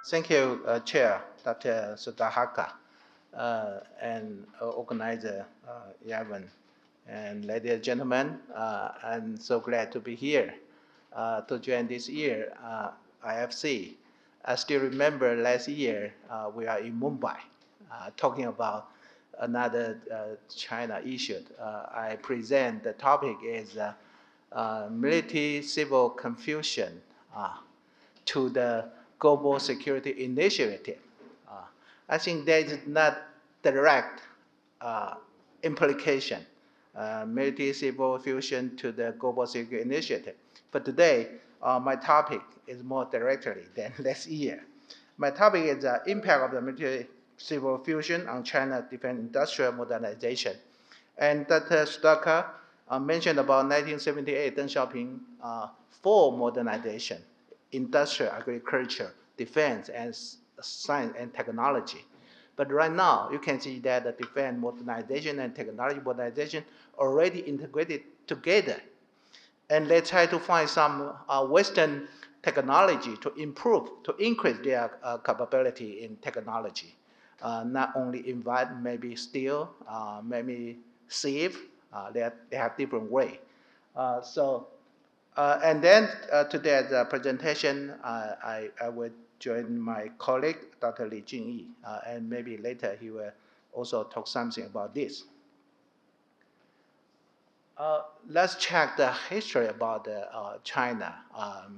Thank you, Chair Dr. Sudhaka, and organizer Yavin. And ladies and gentlemen, I'm so glad to be here to join this year IFC. I still remember last year we are in Mumbai talking about another China issue. I present the topic is military-civil confusion to the global security initiative. Uh, I think there is not direct uh, implication, military-civil fusion to the global security initiative. But today, my topic is more directly than last year. My topic is the impact of the military-civil fusion on China's defense industrial modernization. And Dr. Stucker mentioned about 1978 Deng Xiaoping for modernization, industrial, agriculture, defense, and science and technology. But right now, you can see that the defense modernization and technology modernization already integrated together. And they try to find some Western technology to improve, to increase their capability in technology. Not only invite, maybe steal, maybe save, they have different way. And then today's presentation, I will join my colleague, Dr. Li Jingyi, and maybe later he will also talk something about this. Let's check the history about the China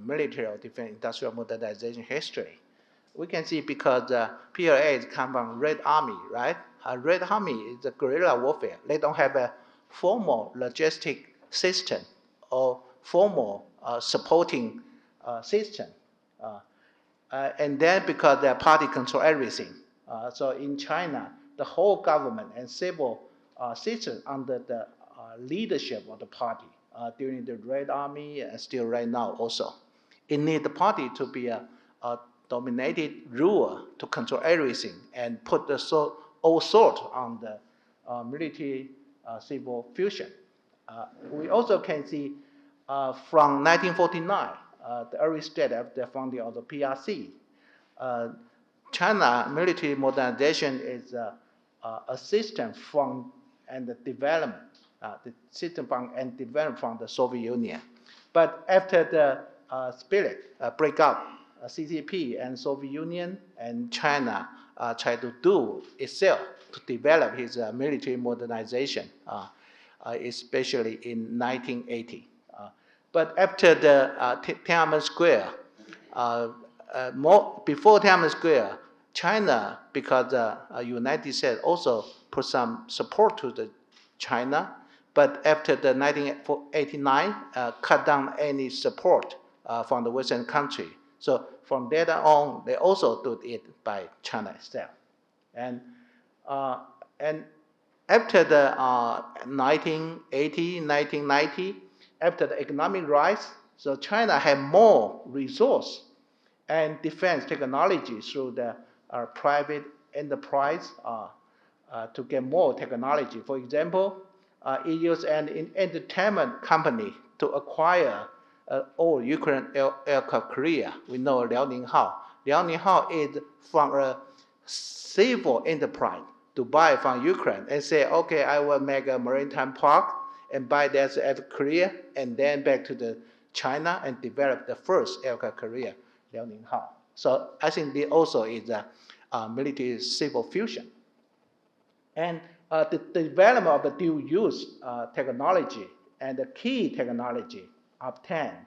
military or defense industrial modernization history. We can see because the PLAs come from Red Army, right? Red Army is a guerrilla warfare. They don't have a formal logistic system or formal supporting system. And then because their party control everything. So in China, the whole government and civil system under the leadership of the party during the Red Army and still right now also. It needs the party to be a dominated ruler to control everything and put the all sort on the military civil fusion. We also can see from 1949, the early stage of the founding of the PRC, China military modernization is a system from and the development, the system from and development from the Soviet Union. But after the split, breakup, CCP and Soviet Union and China tried to do itself to develop its military modernization, especially in 1980. But after the Tiananmen Square, before Tiananmen Square, China, because the United States also put some support to the China, but after the 1989, cut down any support from the Western country. So from there on, they also do it by China itself. And after the 1980, 1990, after the economic rise, so China had more resource and defense technology through the private enterprise to get more technology. For example, it used an entertainment company to acquire all Ukraine aircraft carrier. We know Liaoning Hao. Liaoning Hao is from a civil enterprise to buy from Ukraine and say, okay, I will make a maritime park and buy that aircraft carrier and then back to the China and develop the first aircraft carrier, Liaoning Hao. So I think this also is a military civil fusion. And the development of the dual use technology and the key technology obtained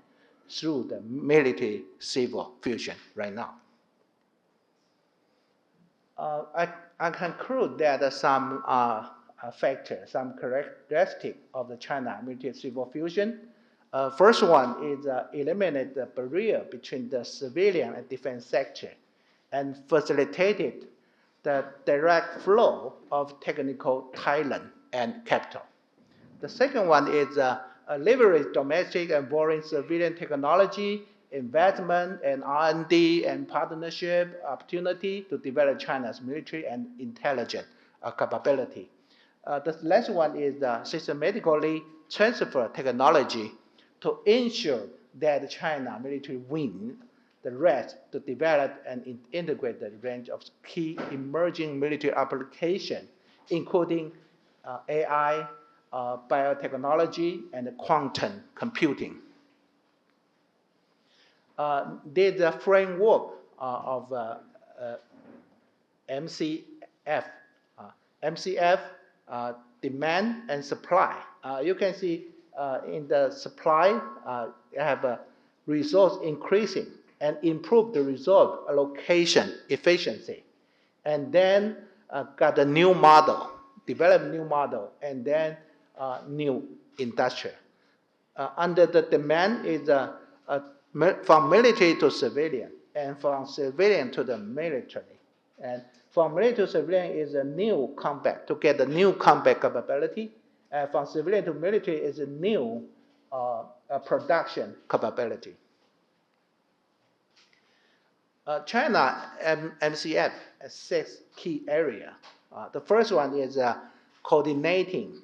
through the military civil fusion right now. I conclude that some factors, some characteristics of the China military civil fusion. First one is eliminate the barrier between the civilian and defense sector and facilitated the direct flow of technical talent and capital. The second one is leverage domestic and foreign civilian technology, investment and R&D and partnership opportunity to develop China's military and intelligence capability. The last one is systematically transfer technology to ensure that China military win the rest to develop and integrate the range of key emerging military applications, including AI, biotechnology, and quantum computing. There's a framework of MCF. MCF, demand and supply. You can see in the supply, you have a resource increasing and improve the resource allocation efficiency. And then got a new model, develop new model, and then new industry. Under the demand is from military to civilian, and from civilian to the military. And from military to civilian is a new combat, to get a new combat capability. And from civilian to military is a new production capability. China MCF has 6 key areas. The first one is coordinating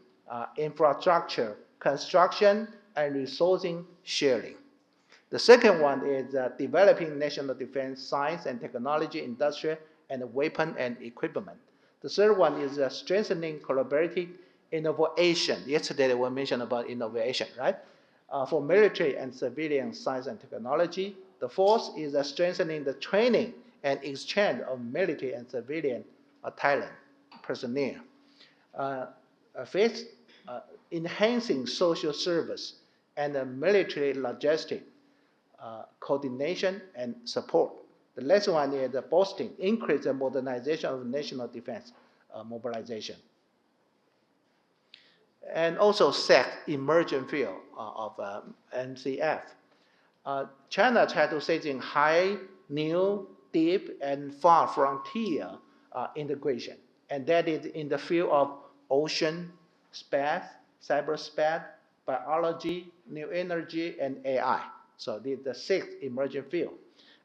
infrastructure, construction, and resourcing sharing. The second one is developing national defense, science and technology, industry, and weapon and equipment. The third one is strengthening collaborative innovation. Yesterday we mentioned about innovation, right? For military and civilian science and technology. The fourth is strengthening the training and exchange of military and civilian talent, personnel. Fifth, enhancing social service and military logistic coordination and support. The last one is boosting, increase the modernization of national defense mobilization. And also set emerging field of NCF. China tried to set in high, new, deep, and far frontier integration. And that is in the field of ocean, space, cyberspace, biology, new energy, and AI. So these are the 6 emerging fields.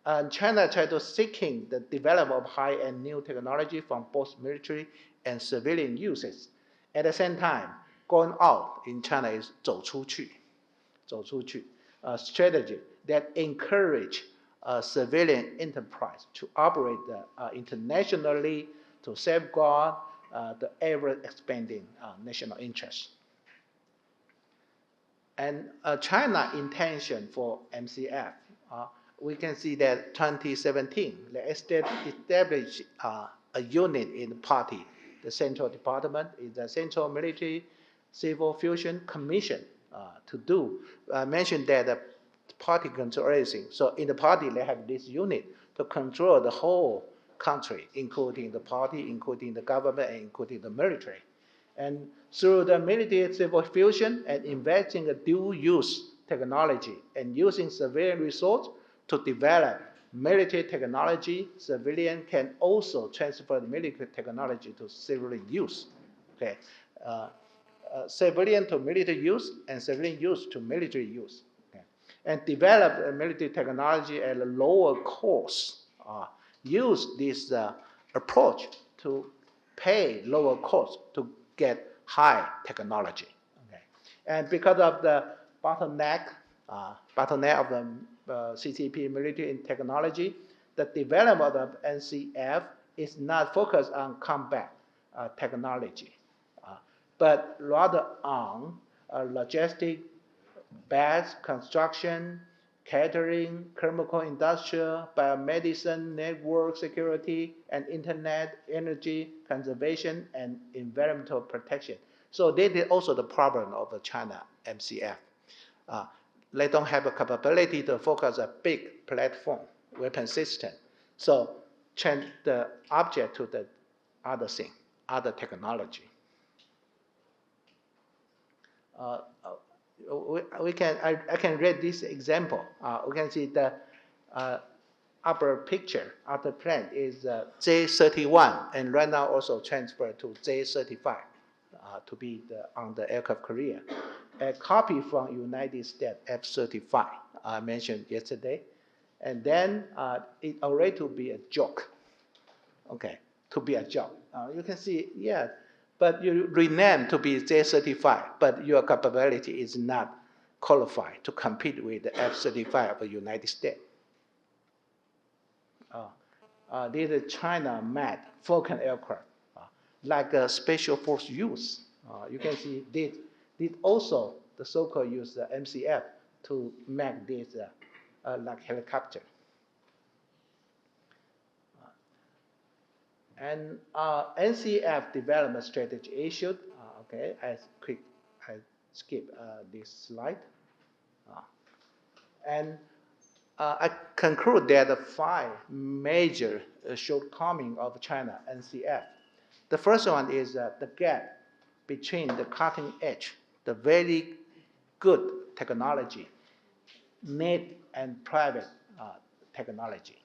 And China tried to seeking the development of high and new technology from both military and civilian uses. At the same time, going out in China is 走出去, 走出去, a strategy that encourage civilian enterprise to operate internationally to safeguard the ever-expanding national interest. And China intention for MCF, we can see that 2017, they established a unit in the party. The Central Department is the Central Military Civil Fusion Commission to do. I mentioned that the party control everything. So in the party, they have this unit to control the whole country, including the party, including the government, and including the military. And through the military civil fusion and investing in dual-use technology and using civilian resource to develop military technology, civilian can also transfer the military technology to civilian use. Okay, civilian to military use and civilian use to military use. Okay, and develop military technology at a lower cost. Use this approach to pay lower cost to get high technology. Okay, and because of the bottleneck of the CCP military and technology, the development of NCF is not focused on combat technology, but rather on logistic, base construction, catering, chemical industrial, biomedicine, network security, and internet, energy conservation, and environmental protection. So that is also the problem of the China MCF. They don't have a capability to focus a big platform, weapon system. So change the object to the other thing, other technology. I can read this example. We can see the upper picture of the plane is J-31, and right now also transferred to J-35 to be on the aircraft carrier. A copy from United States F-35 I mentioned yesterday, and then it already to be a joke. Okay, to be a joke. You can see, yeah, but you rename to be J-35, but your capability is not qualified to compete with the F-35 of the United States. This is China-made Falcon aircraft, like a special force use. You can see this also the so-called use the MCF to make this like helicopter. And NCF development strategy issued. Okay, I skip this slide. And I conclude that the 5 major shortcomings of China NCF. The first one is the gap between the cutting edge, the very good technology, need and private technology.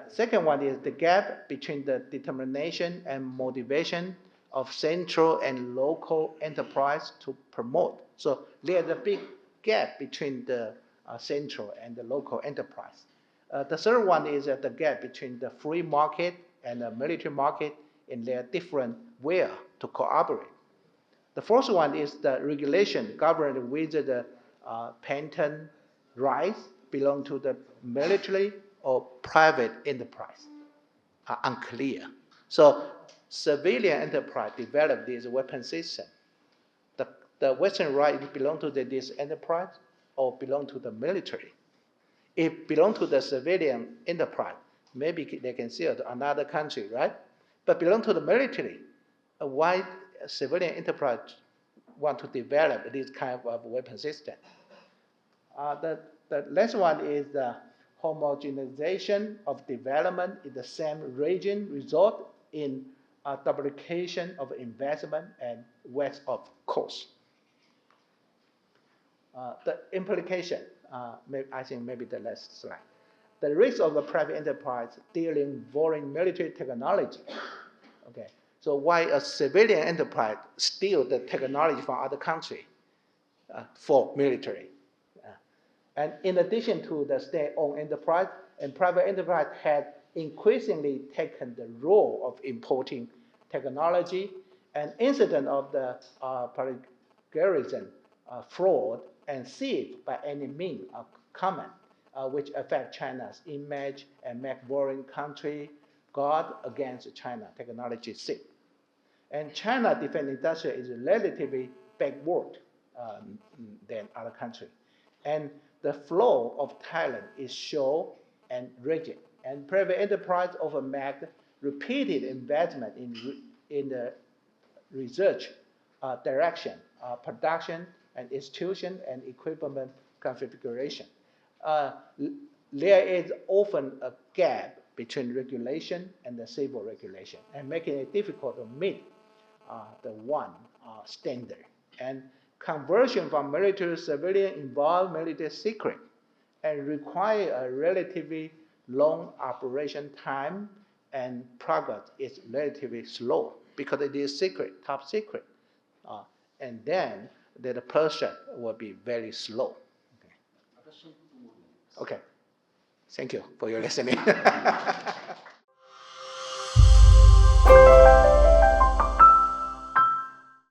Second one is the gap between the determination and motivation of central and local enterprise to promote. So there's a big gap between the central and the local enterprise. The third one is the gap between the free market and the military market in their different way to cooperate. The fourth one is the regulation governed with the patent rights belong to the military or private enterprise are unclear. So civilian enterprise developed this weapon system. The Western right belong to this enterprise or belong to the military. If belong to the civilian enterprise, maybe they can sell to another country, right? But belong to the military, why civilian enterprise want to develop this kind of weapon system? The last one is the homogenization of development in the same region result in duplication of investment and waste of cost. The implication, I think maybe the last slide. The risk of the private enterprise dealing foreign military technology. Okay, so why a civilian enterprise steal the technology from other country for military? And in addition to the state-owned enterprise, and private enterprise had increasingly taken the role of importing technology, and incident of the plagiarism, fraud, and thief by any means are common, which affect China's image and make foreign country guard against China technology thief. And China defense industry is relatively backward than other countries. And the flow of talent is short and rigid. And private enterprise often make repeated investment in the research direction, production, and institution and equipment configuration. There is often a gap between regulation and the civil regulation, and making it difficult to meet the one standard. And conversion from military to civilian involve military secret and require a relatively long operation time, and progress is relatively slow because it is secret, top secret. And then the process will be very slow. Okay. Okay. Thank you for your listening.